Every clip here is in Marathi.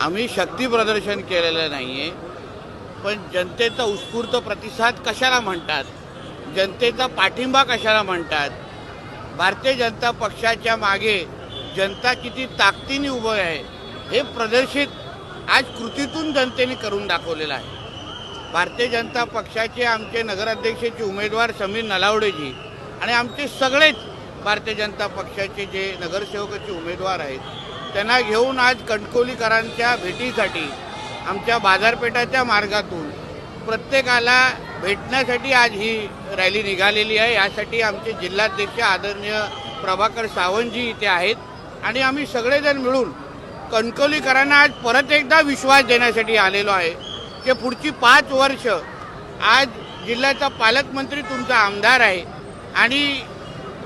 आम्ही शक्ती प्रदर्शन केलेलं नाही आहे, पण जनतेचा उत्स्फूर्त प्रतिसाद कशाला म्हणतात, जनतेचा पाठिंबा कशाला म्हणतात, भारतीय जनता पक्षाच्या मागे जनता किती ताकदीने उभं आहे हे प्रदर्शित आज कृतीतून जनतेने करून दाखवलेलं आहे। भारतीय जनता पक्षाचे आमचे नगराध्यक्षाचे उमेदवार समीर नलावडेजी आणि आमचे सगळेच भारतीय जनता पक्षाचे जे नगरसेवकाचे उमेदवार आहेत त्यांना घेऊन आज कणकवलीकरांच्या भेटीसाठी आमच्या बाजारपेठाच्या मार्गातून प्रत्येकाला भेटण्यासाठी आज ही रॅली निघालेली आहे। यासाठी आमचे जिल्हाध्यक्ष आदरणीय प्रभाकर सावंतजी इथे आहेत आणि आम्ही सगळेजण मिळून कणकवलीकरांना आज परत एकदा विश्वास देण्यासाठी आलेलो आहे की पुढची 5 वर्ष आज जिल्ह्याचा पालकमंत्री तुमचा आमदार आहे आणि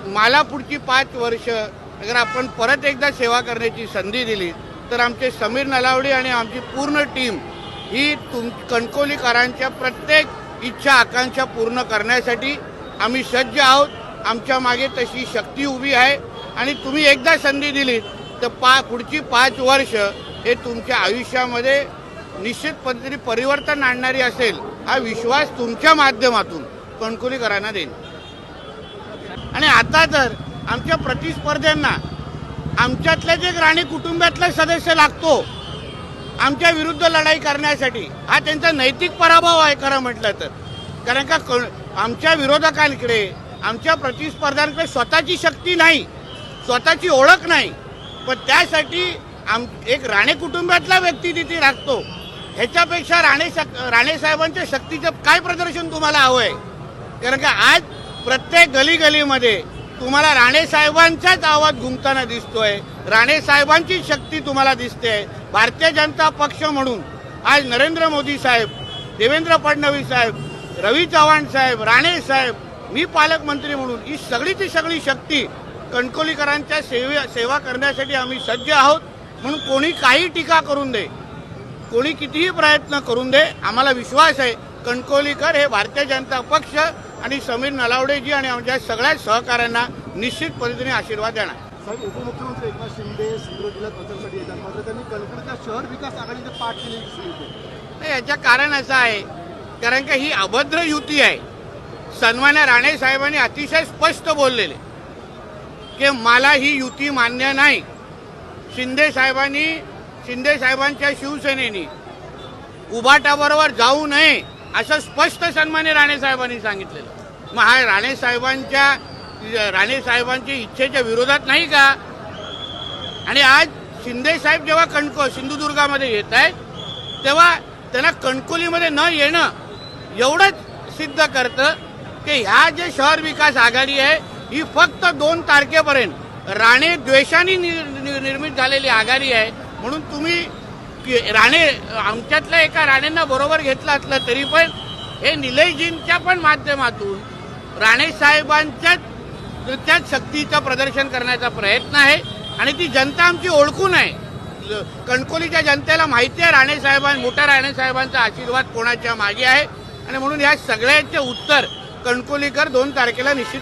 मला पुढची 5 वर्ष अगर आपण परत एकदा सेवा करण्याची संधी दिली तर आमचे समीर नलावडे आणि आमची पूर्ण टीम ही कणकवलीकरांच्या प्रत्येक इच्छा आकांक्षा पूर्ण करण्यासाठी आम्ही सज्ज आहोत। आमच्या मागे तशी शक्ती उभी आहे आणि तुम्ही एकदा संधी दिली तर पुढची 5 वर्ष हे तुमच्या आयुष्यामध्ये निश्चित पद्धतीने परिवर्तन आणणारी असेल हा विश्वास तुमच्या माध्यमातून कणकवलीकरांना देईन। आणि आता तर आमच्या प्रतिस्पर्ध्यांना आमच्यातले जे राणे कुटुंबातला सदस्य लागतो आमच्या विरुद्ध लढाई करण्यासाठी हा त्यांचा नैतिक पराभव आहे खरं म्हटलं तर। कारण का आमच्या विरोधकांकडे आमच्या प्रतिस्पर्ध्यांकडे स्वतःची शक्ती नाही, स्वतःची ओळख नाही, पण त्यासाठी एक राणे कुटुंबातला व्यक्ती तिथे लागतो। ह्याच्यापेक्षा राणे साहेबांच्या शक्तीचं काय प्रदर्शन तुम्हाला हवं आहे? कारण का आज प्रत्येक गलीगलीमध्ये तुम्हाला राणे साहेबांचाच आवाज घुमताना दिसतोय, राणे साहेबांची शक्ती तुम्हाला दिसते। भारतीय जनता पक्ष म्हणून आज नरेंद्र मोदी साहेब, देवेंद्र फडणवीस साहेब, रवी चव्हाण साहेब, राणे साहेब, मी पालकमंत्री म्हणून ही सगळीची सगळी शक्ती कणकवलीकरांच्या सेवा करण्यासाठी आम्ही सज्ज आहोत। म्हणून कोणी काही टीका करून दे, कोणी कितीही प्रयत्न करून दे, आम्हाला विश्वास आहे कणकवलीकर हे भारतीय जनता पक्ष आणि समीर नलावडेजी आणि आमच्या सगळ्या सहकाऱ्यांना निश्चित पद्धतीने आशीर्वाद देणार। साहेब, उपमुख्यमंत्री एकनाथ शिंदे सिंधुदुर्ग जिल्ह्यात प्रचारासाठी येतात, मात्र त्यांनी कणकवलीच्या शहर विकास आघाडीचे पाठ केलेली दिसून येते। याचं कारण असं आहे कारण का ही अभद्र युती आहे। सन्मान्य राणे साहेबांनी अतिशय स्पष्ट बोललेले की मला ही युती मान्य नाही। शिंदे साहेबांच्या शिवसेनेने उभाटाबरोबर जाऊ नये असं स्पष्ट सन्मान्य राणे साहेबांनी सांगितलेलं। मग हा राणे साहेबांच्या इच्छेच्या विरोधात नाही का? आणि आज शिंदे साहेब जेव्हा सिंधुदुर्गामध्ये येत आहेत तेव्हा त्यांना कणकवलीमध्ये न येणं एवढंच सिद्ध करतं की ह्या जे शहर विकास आघाडी आहे ही फक्त 2 तारखेपर्यंत राणे द्वेषाने निर्मित झालेली आघाडी आहे। म्हणून तुम्ही राणे आमच्यातल्या एका राणेंना बरोबर घेतलं असलं तरी पण हे निलयजींच्या पण माध्यमातून राणे साहेबांच्याच शक्तीचं प्रदर्शन करण्याचा प्रयत्न आहे आणि ती जनता आमची ओळखून आहे। कणकवलीच्या जनतेला माहिती आहे मोठ्या राणे साहेबांचा आशीर्वाद कोणाच्या मागे आहे आणि म्हणून या सगळ्याचे उत्तर कणकवलीकर 2 तारखेला निश्चित